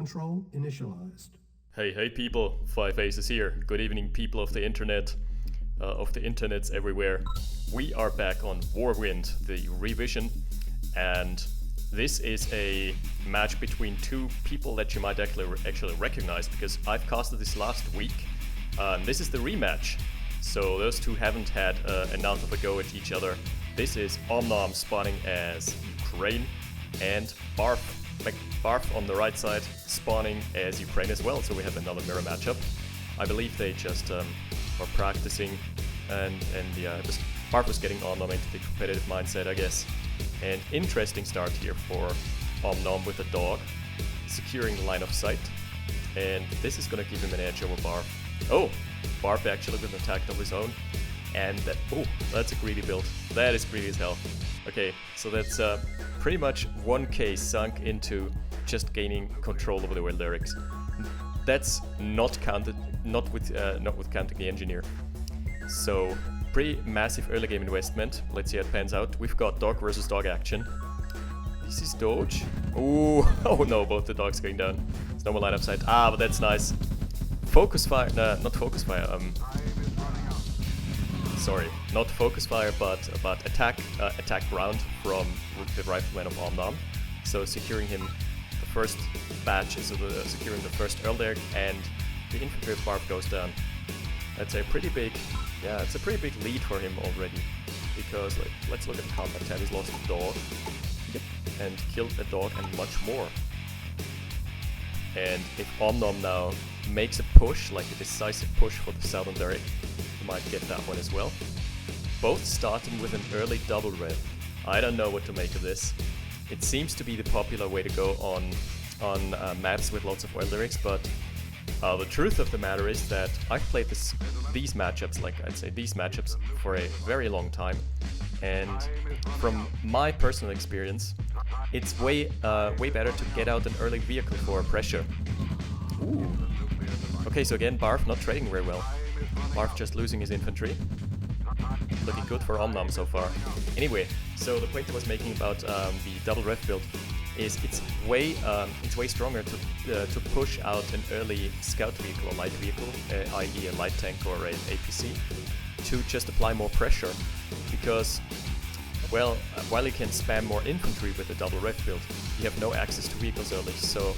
control initialized. Hey people, Five Aces here. Good evening, people of the internet, of the internets everywhere. We are back on Warwind, the revision, and this is a match between two people that you might actually recognize because I've casted this last week. This is the rematch, so those two haven't had enough of a go at each other. This is OmNom spawning as Ukraine and Barf on the right side spawning as Ukraine as well, so we have another mirror matchup. I believe they just were practicing and just Barf was getting OmNom into the competitive mindset, I guess. And interesting start here for OmNom with a dog, securing line of sight, and this is gonna give him an edge over Barf. Oh, Barf actually with an attack of his own, and that's a greedy build. That is greedy as hell. Okay, so that's pretty much 1k sunk into just gaining control over the world lyrics. That's not counted, not with counting the engineer. So pretty massive early game investment. Let's see how it pans out. We've got dog versus dog action. This is Doge. Ooh, oh no, both the dogs going down. There's no more line of sight. Ah, but that's nice. Focus fire, not focus fire. Sorry, not focus fire, but attack round from the rifleman of OmNom. So securing him the first batch is securing the first Earl there, and the infantry of Barf goes down. That's a pretty big, it's a pretty big lead for him already. Because let's look at combat tab. He's lost a dog, and killed a dog and much more. And if OmNom now makes a push, like a decisive push for the southern direct, you might get that one as well. Both starting with an early double rev. I don't know what to make of this. It seems to be the popular way to go on maps with lots of oil lyrics, but the truth of the matter is that I've played these matchups for a very long time, and from my personal experience, it's way better to get out an early vehicle for pressure. Ooh. Okay, so again, Barf not trading very well. Barf just losing his infantry. Looking good for OmNom so far. Anyway, so the point I was making about the double rev build is it's way stronger to push out an early scout vehicle or light vehicle, i.e. a light tank or an APC, to just apply more pressure, because well, while you can spam more infantry with the double rev build, you have no access to vehicles early, so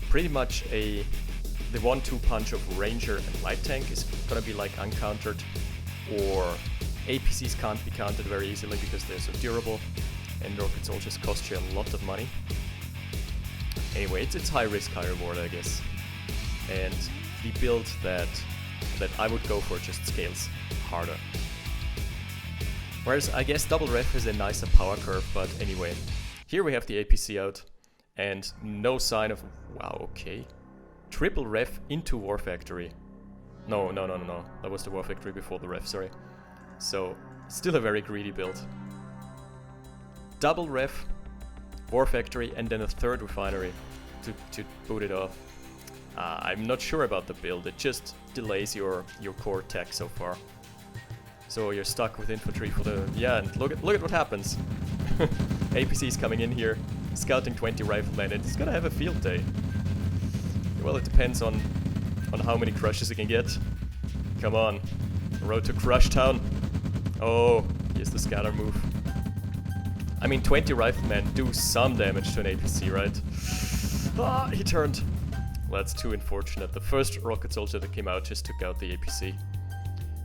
pretty much the 1-2 punch of Ranger and Light Tank is gonna be like uncountered, or APCs can't be countered very easily because they're so durable, and rocket soldiers cost you a lot of money. Anyway, it's high risk, high reward, I guess. And the build that I would go for just scales harder. Whereas I guess double rev has a nicer power curve, but anyway. Here we have the APC out, and no sign of... Wow, okay. Triple rev into War Factory. No. That was the War Factory before the rev, sorry. So, still a very greedy build. Double rev, War Factory, and then a third refinery to boot it off. I'm not sure about the build, it just delays your core tech so far. So you're stuck with infantry for the... Yeah, and look at what happens. APC's coming in here, scouting 20 riflemen, and it's gonna have a field day. Well, it depends on how many crushes you can get. Come on. Road to Crush Town. Oh, here's the scatter move. I mean, 20 riflemen do some damage to an APC, right? Ah, he turned. Well, that's too unfortunate. The first rocket soldier that came out just took out the APC.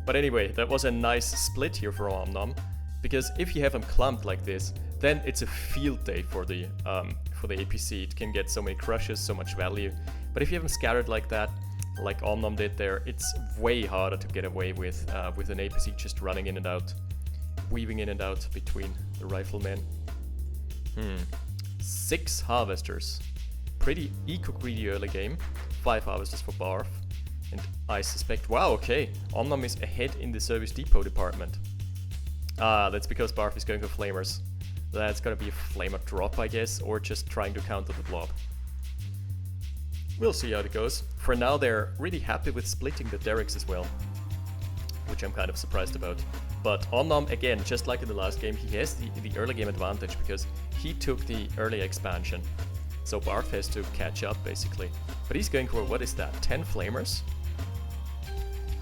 But anyway, that was a nice split here for OmNom, because if you have them clumped like this, then it's a field day for the APC. It can get so many crushes, so much value. But if you have them scattered like that, like OmNom did there, it's way harder to get away with an APC just running in and out, weaving in and out between the riflemen. 6 harvesters. Pretty eco-greedy early game. 5 harvesters for Barf. And I suspect... Wow, okay. OmNom is ahead in the service depot department. Ah, that's because Barf is going for flamers. That's gonna be a flamer drop, I guess, or just trying to counter the blob. We'll see how it goes. For now, they're really happy with splitting the derricks as well, which I'm kind of surprised about. But OmNom, again, just like in the last game, he has the early game advantage because he took the early expansion. So Barf has to catch up, basically. But he's going for, what is that, 10 flamers?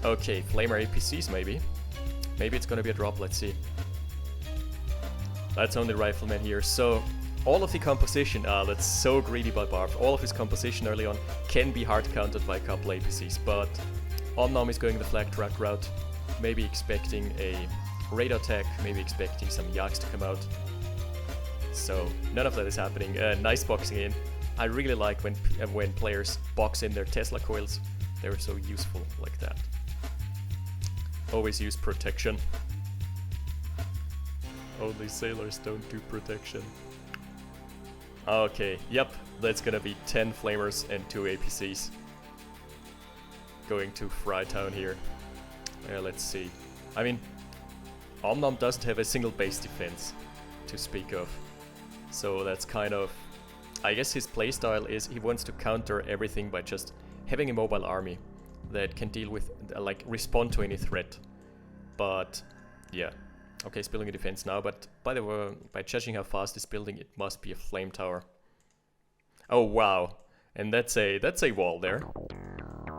Okay, flamer APCs maybe. Maybe it's gonna be a drop, let's see. That's only rifleman here, so all of the composition, that's so greedy by Barf. All of his composition early on can be hard countered by a couple APCs, but OmNom is going the flag track route, maybe expecting a radar tech, maybe expecting some Yaks to come out. So none of that is happening. Nice boxing in. I really like when players box in their Tesla coils. They're so useful like that. Always use protection. Only sailors don't do protection. Okay, yep, that's gonna be 10 flamers and 2 APCs. Going to Frytown here. Let's see. I mean, OmNom doesn't have a single base defense to speak of. So that's kind of... I guess his playstyle is he wants to counter everything by just having a mobile army that can deal with, like, respond to any threat. But, yeah. Okay, he's building a defense now, but by the way, by judging how fast he's building, it must be a flame tower. Oh wow, and that's a wall there.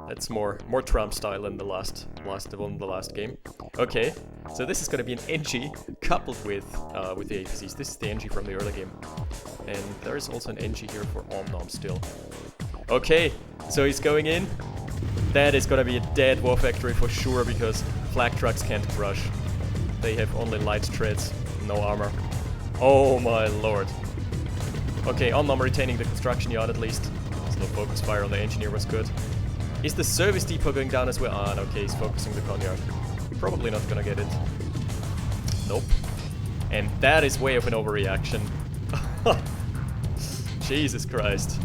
That's more Trump style than the last game. Okay, so this is gonna be an NG coupled with the APCs. This is the NG from the early game, and there is also an NG here for OmNom still. Okay, so he's going in. That is gonna be a dead war factory for sure because flak trucks can't crush. They have only light treads, no armor. Oh my lord. Okay, OmNom retaining the construction yard at least. Slow focus fire on the engineer was good. Is the service depot going down as well? Ah, okay, he's focusing the con yard. Probably not gonna get it. Nope. And that is way of an overreaction. Jesus Christ.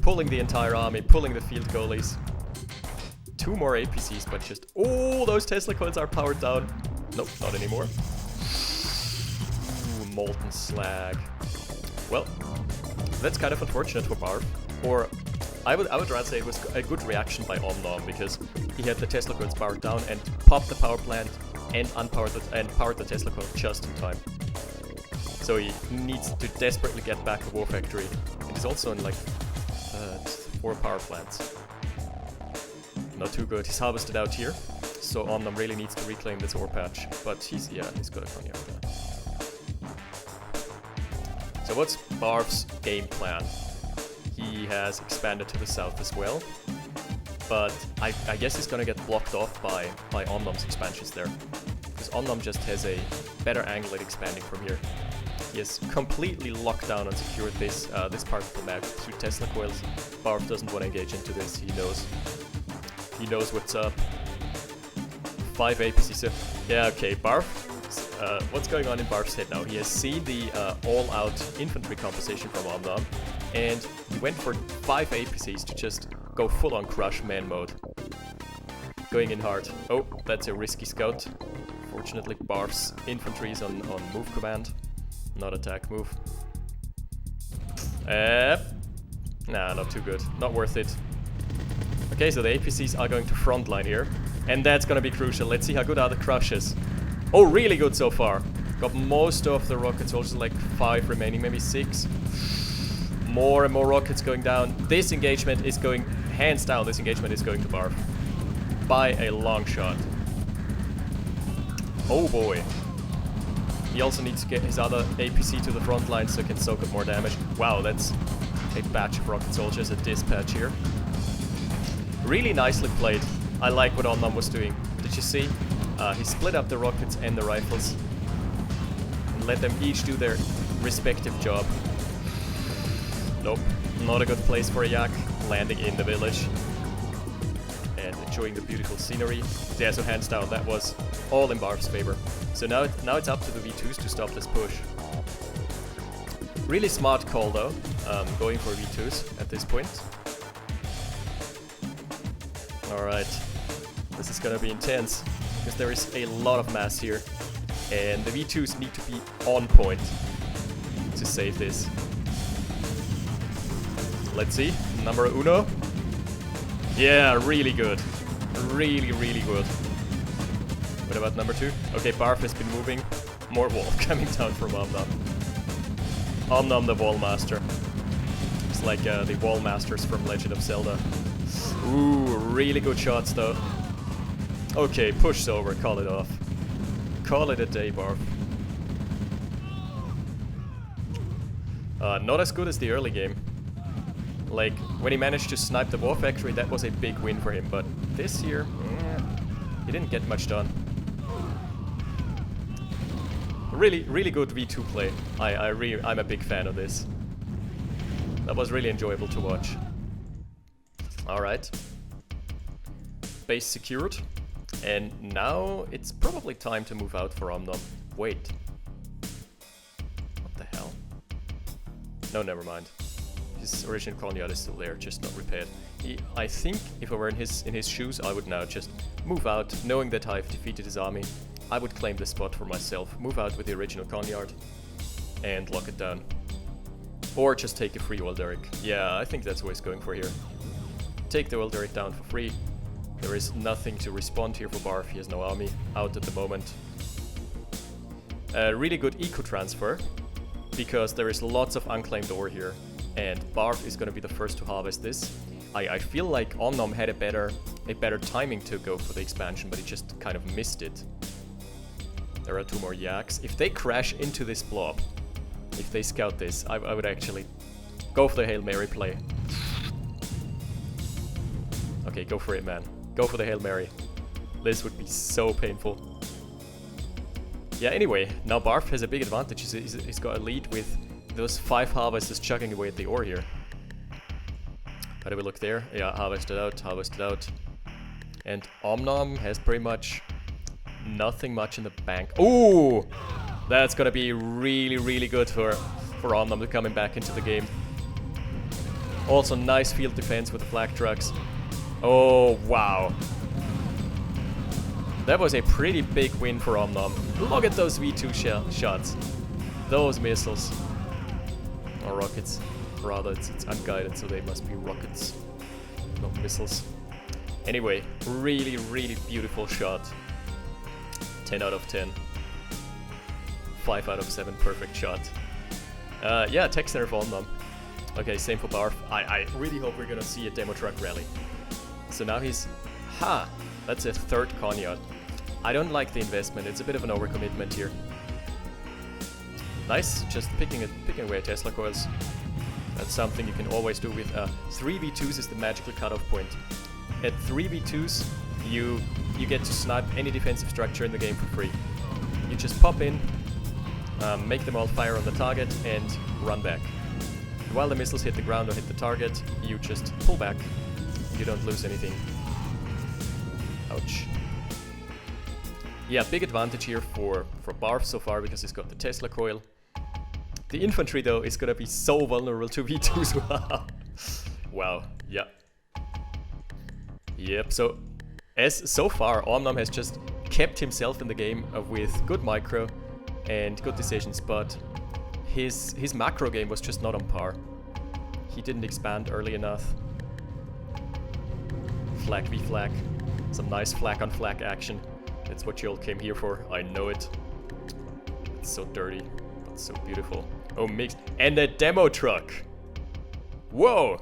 Pulling the entire army, pulling the field goalies. 2 more APCs, but just... Oh, those Tesla coils are powered down. Nope, not anymore. Ooh, molten slag. Well, that's kind of unfortunate for Barf. Or I would rather say it was a good reaction by OmNom because he had the Tesla coils powered down and popped the power plant and powered the Tesla coil just in time. So he needs to desperately get back a war factory. And he's also in like 4 power plants. Not too good. He's harvested out here. So OmNom really needs to reclaim this ore patch, but he's got a con yard. So what's Barf's game plan? He has expanded to the south as well, but I guess he's gonna get blocked off by OmNom's expansions there, because OmNom just has a better angle at expanding from here. He has completely locked down and secured this part of the map through Tesla coils. Barf doesn't want to engage into this. He knows what's up. 5 APCs. Yeah, okay, Barf. What's going on in Barf's head now? He has seen the all-out infantry composition from OmNom, and he went for 5 APCs to just go full-on crush man mode. Going in hard. Oh, that's a risky scout. Fortunately, Barf's infantry is on move command, not attack move. Nah, not too good. Not worth it. Okay, so the APCs are going to frontline here. And that's gonna be crucial. Let's see how good are the crushes. Oh, really good so far. Got most of the rockets, also like 5 remaining, maybe 6. More and more rockets going down. This engagement is going, hands down, this engagement is going to Barf. By a long shot. Oh boy. He also needs to get his other APC to the front line so he can soak up more damage. Wow, that's a batch of rocket soldiers, a dispatch here. Really nicely played. I like what OmNom was doing. Did you see? He split up the rockets and the rifles and let them each do their respective job. Nope, not a good place for a Yak. Landing in the village and enjoying the beautiful scenery. Yeah, so hands down, that was all in Barf's favor. So now it's up to the V2s to stop this push. Really smart call though, going for V2s at this point. Alright, this is gonna be intense, because there is a lot of mass here, and the V2s need to be on point to save this. Let's see, number uno. Yeah, really good. Really, really good. What about number 2? Okay, Barf has been moving. More wall coming down from OmNom. OmNom the wall master. It's like the wall masters from Legend of Zelda. Ooh, really good shots though. Okay, push over, call it off. Call it a day, Barf. Not as good as the early game. Like, when he managed to snipe the war factory, that was a big win for him, but this year, he didn't get much done. Really good V2 play. I'm a big fan of this. That was really enjoyable to watch. Alright. Base secured. And now it's probably time to move out for OmNom. Wait. What the hell? No, never mind. His original Conyard is still there, just not repaired. I think if I were in his shoes, I would now just move out, knowing that I've defeated his army. I would claim this spot for myself, move out with the original Conyard, and lock it down. Or just take a free oil derrick. Yeah, I think that's what he's going for here. Take the oil derrick down for free. There is nothing to respond here for Barf, he has no army out at the moment. Really good eco transfer, because there is lots of unclaimed ore here, and Barf is going to be the first to harvest this. I feel like OmNom had a better timing to go for the expansion, but he just kind of missed it. There are 2 more yaks. If they crash into this blob, if they scout this, I would actually go for the Hail Mary play. Okay, go for it, man. Go for the Hail Mary. This would be so painful. Yeah, anyway, now Barf has a big advantage. He's got a lead with those 5 harvesters chugging away at the ore here. How do we look there? Yeah, harvested out. And OmNom has pretty much nothing much in the bank. Ooh! That's gonna be really good for OmNom to coming back into the game. Also, nice field defense with the flak trucks. Oh, wow. That was a pretty big win for OmNom. Look at those V2 shots. Those missiles. Or rockets. Rather, it's unguided, so they must be rockets, not missiles. Anyway, really beautiful shot. 10 out of 10. 5 out of 7 perfect shot. Yeah, tech center for OmNom. Okay, same for Barf. I really hope we're gonna see a demo truck rally. So now he's... that's a 3rd Conyard. I don't like the investment, it's a bit of an overcommitment here. Nice, just picking away Tesla coils. That's something you can always do with 3v2s is the magical cutoff point. At 3v2s, you get to snipe any defensive structure in the game for free. You just pop in, make them all fire on the target, and run back. And while the missiles hit the ground or hit the target, you just pull back. You don't lose anything. Ouch. Yeah, big advantage here for Barf so far because he's got the Tesla coil. The infantry though is gonna be so vulnerable to V2s. Wow, yeah. Yep, so far OmNom has just kept himself in the game with good micro and good decisions, but his macro game was just not on par. He didn't expand early enough. Flak v flak. Some nice flak on flak action. That's what you all came here for, I know it. It's so dirty, but so beautiful. Oh, mix. And a demo truck! Whoa!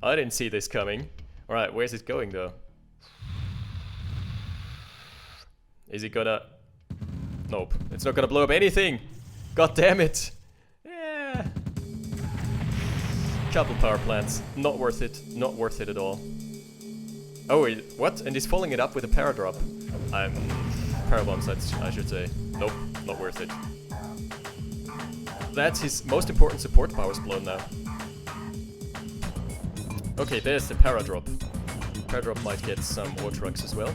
I didn't see this coming. Alright, where's it going though? Is it gonna... Nope, it's not gonna blow up anything! God damn it! Yeah. Couple power plants. Not worth it. Not worth it at all. Oh wait, what? And he's following it up with a paradrop. Parabombs, I should say. Nope, not worth it. That's his most important support powers blown now. Okay, there's the paradrop. Paradrop might get some ore trucks as well,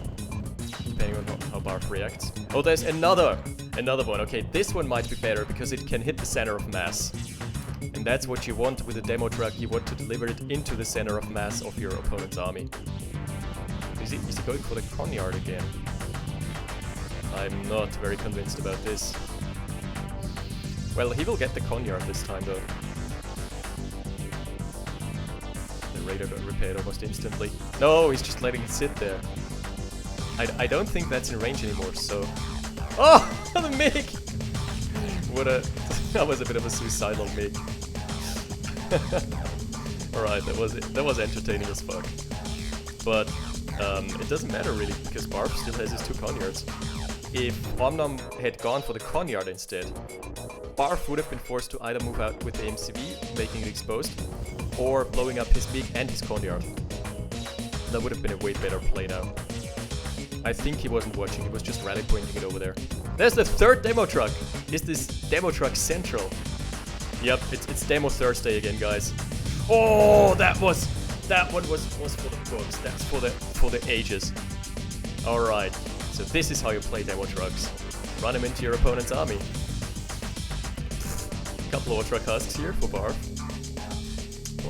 depending on how Barf reacts. Oh, there's another one. Okay, this one might be better because it can hit the center of mass. And that's what you want with a demo truck. You want to deliver it into the center of mass of your opponent's army. Is he going for the Conyard again? I'm not very convinced about this. Well, he will get the Conyard this time though. The radar got repaired almost instantly. No, he's just letting it sit there. I don't think that's in range anymore, so... Oh! The MiG! What a... That was a bit of a suicidal MiG. Alright, that was entertaining as fuck. But it doesn't matter really, because Barf still has his 2 Conyards. If OmNom had gone for the Conyard instead, Barf would have been forced to either move out with the MCV, making it exposed, or blowing up his MiG and his Conyard. That would have been a way better play now. I think he wasn't watching, he was just rally pointing it over there. There's the 3rd demo truck! Is this demo truck central? Yep, it's Demo Thursday again, guys. Oh, that one was for the books. That's for the ages. Alright, so this is how you play demo trucks. Run them into your opponent's army. Couple of truck husks here for Barf.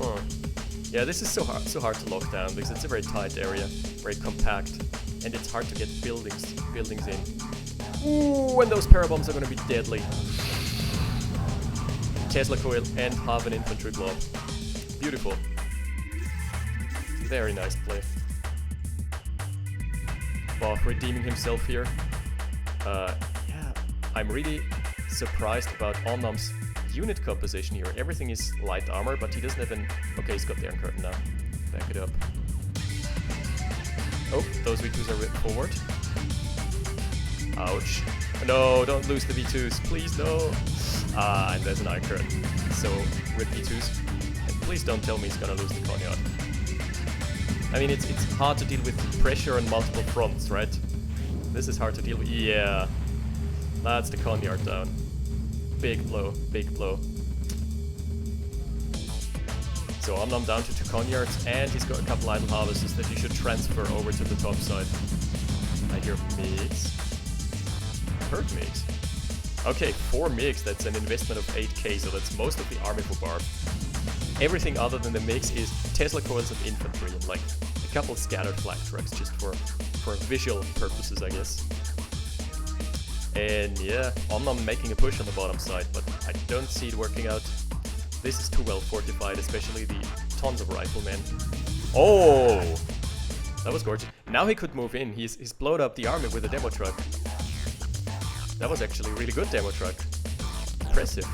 Oh. Yeah, this is so hard to lock down because it's a very tight area, very compact, and it's hard to get buildings in. Ooh, and those parabombs are gonna be deadly. Tesla coil and half an infantry blob. Beautiful. Very nice play. Barf redeeming himself here. Yeah, I'm really surprised about OmNom's unit composition here. Everything is light armor, but he doesn't have an... Okay, he's got the Iron Curtain now. Back it up. Oh, those V2s are ripped forward. Ouch. No, don't lose the V2s. Please, no. Ah, and there's an Iron Curtain. So, rip V2s. And please don't tell me he's gonna lose the Conyard. I mean, it's hard to deal with pressure on multiple fronts, right? This is hard to deal with. Yeah. That's the Conyard down. Big blow, big blow. So OmNom down to 2 Conyards, and he's got a couple idle harvesters that he should transfer over to the top side. I hear MiGs. Heard MiGs. Okay, 4 MiGs, that's an investment of 8k, so that's most of the army for Barf. Everything other than the MiGs is Tesla coils of infantry and like a couple scattered flak trucks just for visual purposes, I guess. And yeah, OmNom making a push on the bottom side, but I don't see it working out. This is too well fortified, especially the tons of riflemen. Oh! That was gorgeous. Now he could move in. He's blown up the army with a demo truck. That was actually a really good demo truck. Impressive.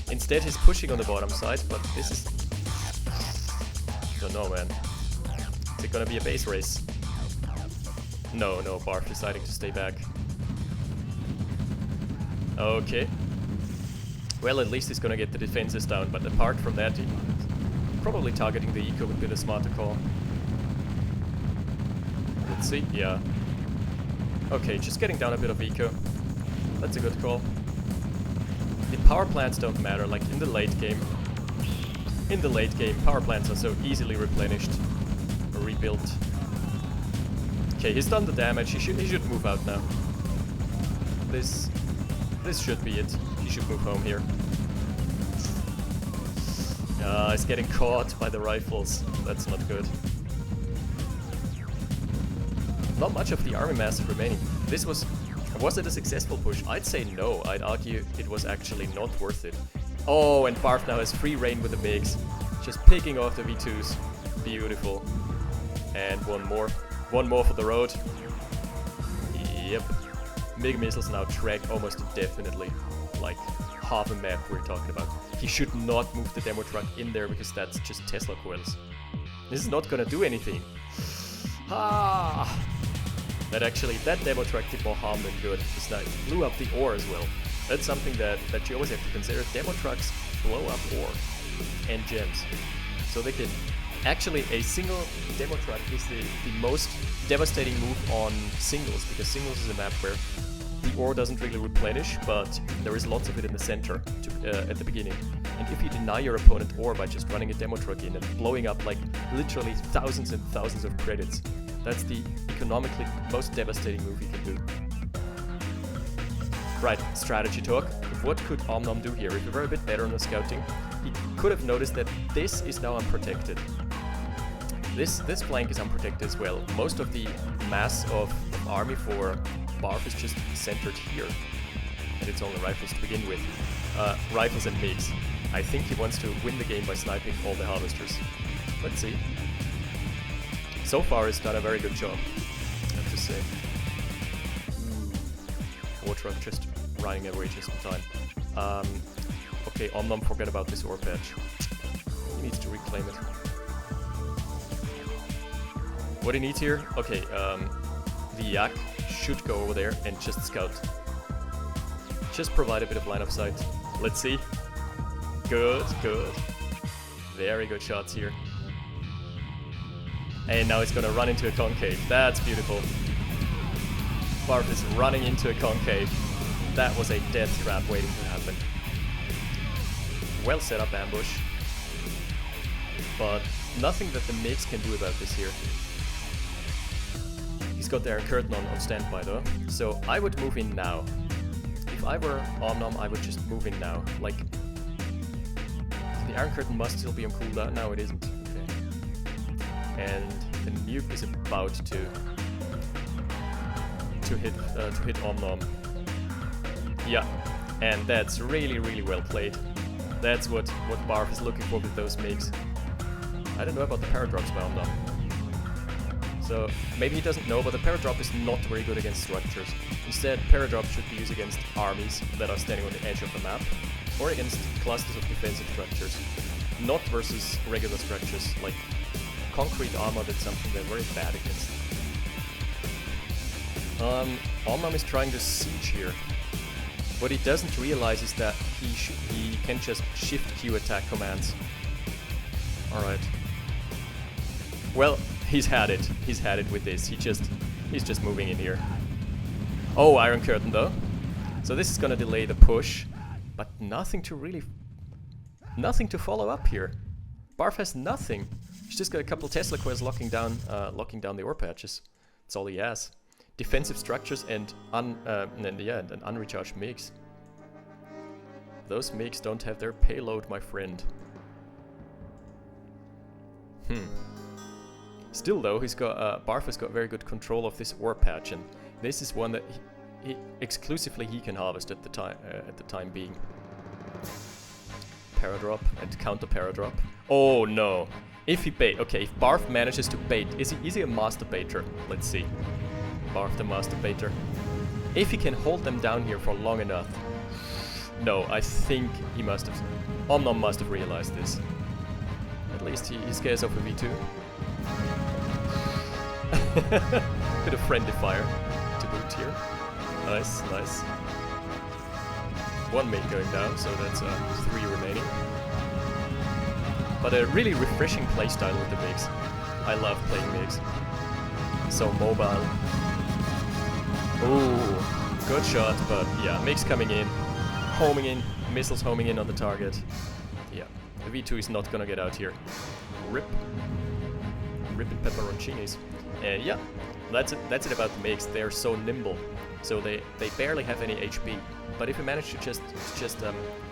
Instead he's pushing on the bottom side, but this is... Don't know, man. Is it gonna be a base race? No, Barf deciding to stay back. Okay. Well, at least he's gonna get the defenses down, but apart from that, probably targeting the eco would be a smarter call. Let's see, yeah. Okay, just getting down a bit of eco. That's a good call. The power plants don't matter, like in the late game. In the late game, power plants are so easily replenished or rebuilt. Okay, he's done the damage, he should move out now. This should be it. He should move home here. He's getting caught by the rifles. That's not good. Not much of the army mass remaining. Was it a successful push? I'd say no. I'd argue it was actually not worth it. Oh, and Barf now has free reign with the MiGs. Just picking off the V2s. Beautiful. And one more. One more for the road. Yep. MiG missiles now track almost indefinitely. Like half a map we're talking about. He should not move the demo truck in there because that's just Tesla coils. This is not gonna do anything. Ah! That demo truck did more harm than good. Because now it blew up the ore as well. That's something that you always have to consider. Demo trucks blow up ore and gems. So they can... Actually, a single demo truck is the most devastating move on singles, because singles is a map where the ore doesn't really replenish, but there is lots of it in the center at the beginning. And if you deny your opponent ore by just running a demo truck in and blowing up like literally thousands and thousands of credits, that's the economically most devastating move you can do. Right, strategy talk. What could OmNom do here? If we were a bit better on the scouting, he could have noticed that this is now unprotected. This flank is unprotected as well. Most of the mass of army for Barf is just centered here. And it's only rifles to begin with. Rifles and MiGs. I think he wants to win the game by sniping all the harvesters. Let's see. So far he's done a very good job, I have to say. War truck just running away just in time. Okay, OmNom, forget about this ore patch. He needs to reclaim it. What he needs here? Okay, the Yak should go over there and just scout. Just provide a bit of line of sight. Let's see. Good, good. Very good shots here. And now it's gonna run into a concave. That's beautiful. Barf is running into a concave. That was a death trap waiting to happen. Well set up ambush. But nothing that the MiGs can do about this here. He's got the Iron Curtain on standby though. So I would move in now. If I were OmNom, I would just move in now. Like, the Iron Curtain must still be on cooldown. No, it isn't. Okay. And the nuke is about to hit OmNom. Yeah, and that's really, really well played. That's what Barf is looking for with those MiGs. I don't know about the Paradrops by OmNom. So maybe he doesn't know, but the Paradrop is not very good against structures. Instead, Paradrop should be used against armies that are standing on the edge of the map, or against clusters of defensive structures. Not versus regular structures, like concrete armor, that's something they're very bad against. OmNom is trying to siege here. What he doesn't realize is that he can just shift Q attack commands. Alright. Well, he's had it. He's had it with this. He's just moving in here. Oh, Iron Curtain though. So this is gonna delay the push, but nothing to follow up here. Barf has nothing. He's just got a couple Tesla coils locking down the ore patches. That's all he has. Defensive structures and an unrecharged MiGs. Those MiGs don't have their payload, my friend. Still though, Barf has got very good control of this ore patch, and this is one that exclusively he can harvest at the time being. Paradrop and counter Paradrop. Oh no! If Barf manages to bait, is he a master baiter? Let's see. Barf the master baiter. If he can hold them down here for long enough. No, I think he must have. OmNom must have realized this. At least he scares off a V2. Bit of friendly fire to boot here. Nice, nice. One mate going down, so that's 3 remaining. But a really refreshing playstyle with the MiGs. I love playing MiGs. So mobile. Ooh, good shot, but yeah, MiGs coming in, homing in, missiles homing in on the target. Yeah, the V2 is not gonna get out here. Rip. Ripping pepperoncinis. And yeah, that's it about the MiGs. They're so nimble, so they barely have any HP. But if you manage to just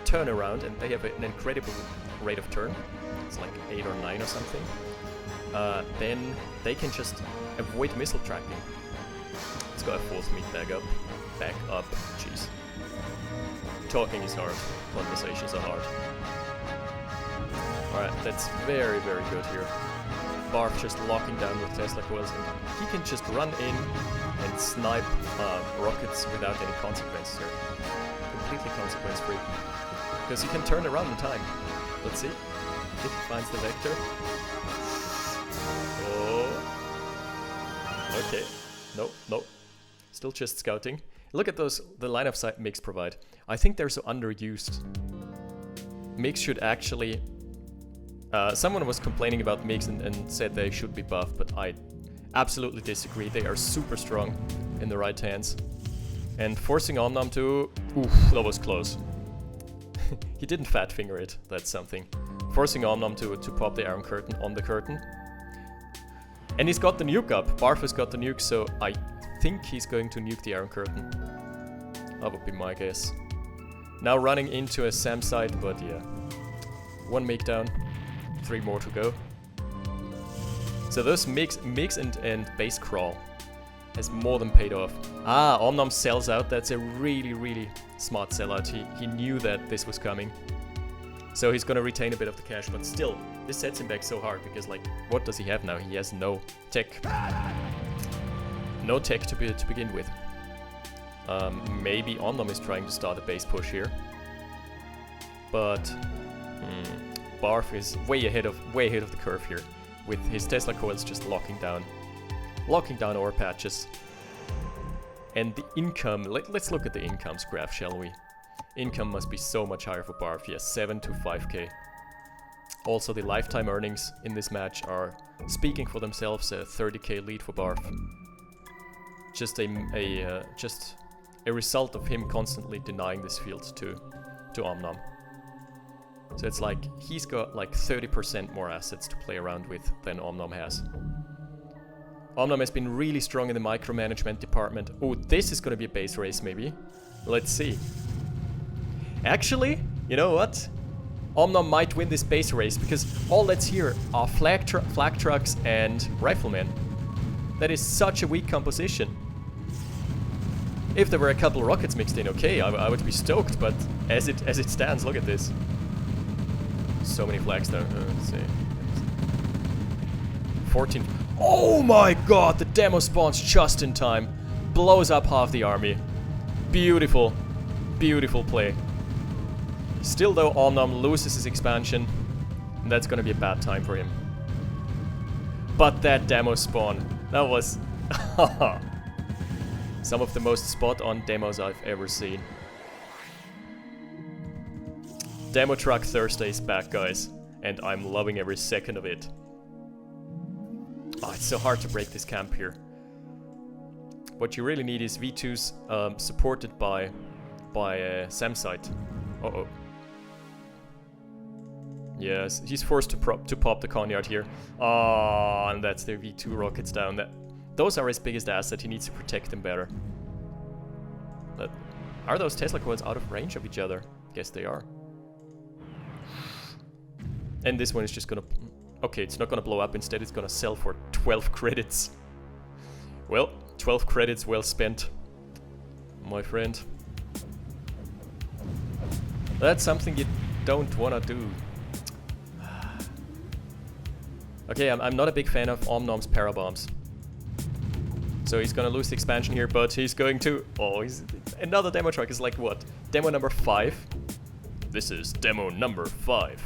turn around, and they have an incredible rate of turn, it's like 8 or 9 or something, then they can just avoid missile tracking. Let's go a 4th meat back up. Jeez. Talking is hard. Conversations are hard. Alright, that's very, very good here. Barf just locking down with Tesla coils, and he can just run in and snipe rockets without any consequences here. Completely consequence free. Because he can turn around in time. Let's see if he finds the vector. Oh. Okay. Nope. Still just scouting. Look at the line of sight MiGs provide. I think they're so underused. MiGs should actually... someone was complaining about MiGs and said they should be buffed, but I absolutely disagree. They are super strong in the right hands. And forcing OmNom to... Oof, that was close. He didn't fat finger it, that's something. Forcing OmNom to pop the Iron Curtain on the curtain. And he's got the nuke up. Barf has got the nuke, so I think he's going to nuke the Iron Curtain. That would be my guess. Now running into a SAM site, but yeah. 1 MiG down, 3 more to go. So those MiGs and base crawl has more than paid off. Ah, OmNom sells out. That's a really, really smart sellout. He knew that this was coming. So he's gonna retain a bit of the cash, but still, this sets him back so hard because, like, what does he have now? He has no tech. No tech to begin with. Maybe OmNom is trying to start a base push here. But Barf is way ahead of the curve here, with his Tesla coils just locking down ore patches. And the income, let's look at the incomes graph, shall we? Income must be so much higher for Barf. Yes, 7 to 5k. Also, the lifetime earnings in this match are speaking for themselves. A 30k lead for Barf. Just a result of him constantly denying this field to OmNom. So it's like he's got like 30% more assets to play around with than OmNom has. OmNom has been really strong in the micromanagement department. Oh, this is going to be a base race maybe. Let's see. Actually, you know what? OmNom might win this base race because all that's here are flag trucks and riflemen. That is such a weak composition. If there were a couple rockets mixed in, okay, I would be stoked, but as it stands, look at this. So many flags there. Let's see. 14. Oh my god, the demo spawns just in time. Blows up half the army. Beautiful. Beautiful play. Still though, OmNom loses his expansion, and that's gonna be a bad time for him. But that demo spawn, that was some of the most spot-on demos I've ever seen. Demo Truck Thursday is back, guys, and I'm loving every second of it. Oh, it's so hard to break this camp here. What you really need is V2s supported by SAMsite. Uh-oh. Yes, he's forced to pop the Conyard here. Ah, and that's the V2 rockets down. Those are his biggest asset. He needs to protect them better. But are those Tesla coils out of range of each other? Yes, they are. And this one is just gonna... Okay, it's not gonna blow up. Instead, it's gonna sell for 12 credits. Well, 12 credits well spent, my friend. That's something you don't wanna do. Okay, I'm not a big fan of OmNom's parabombs. So he's gonna lose the expansion here, but he's going to... Oh, another demo truck is like what? Demo number 5? This is demo number 5.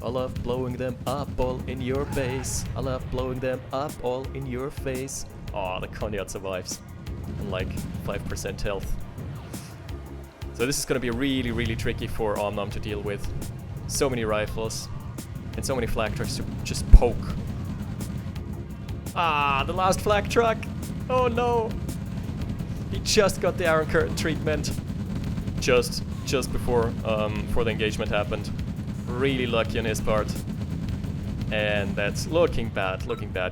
I love blowing them up all in your base. I love blowing them up all in your face. Oh, the Conyard survives. And like 5% health. So this is gonna be really, really tricky for OmNom to deal with. So many rifles. And so many flag trucks to just poke. Ah, the last flag truck! Oh no! He just got the Iron Curtain treatment. Just before the engagement happened. Really lucky on his part. And that's looking bad.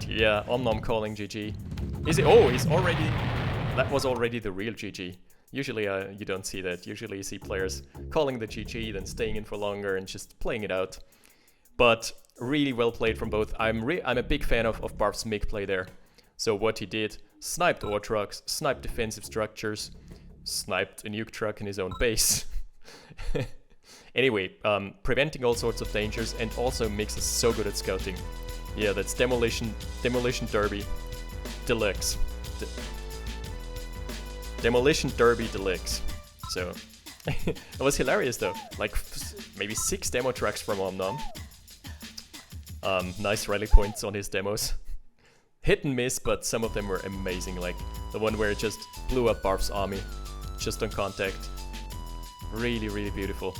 Yeah, OmNom calling GG. Is it? Oh, he's already... That was already the real GG. Usually you don't see that. Usually you see players calling the GG, then staying in for longer and just playing it out. But really well played from both. I'm a big fan of Barf's MiG play there. So what he did, sniped ore trucks, sniped defensive structures, sniped a nuke truck in his own base. Anyway, preventing all sorts of dangers, and also makes us so good at scouting. Yeah, that's Demolition Derby Deluxe. Demolition Derby Deluxe. So, it was hilarious though. Like, maybe 6 demo tracks from OmNom. Nice rally points on his demos. Hit and miss, but some of them were amazing. Like, the one where it just blew up Barf's army. Just on contact. Really, really beautiful.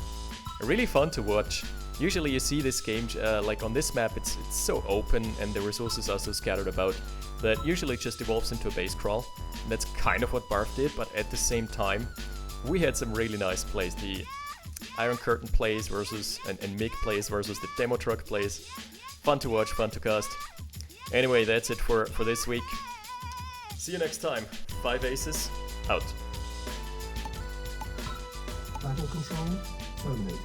Really fun to watch. Usually you see this game, like on this map, it's so open and the resources are so scattered about that usually it just evolves into a base crawl. And that's kind of what Barf did, but at the same time, we had some really nice plays. The Iron Curtain plays versus, and MiG plays versus the demo truck plays. Fun to watch, fun to cast. Anyway, that's it for this week. See you next time. 5 aces, out. Battle control terminated.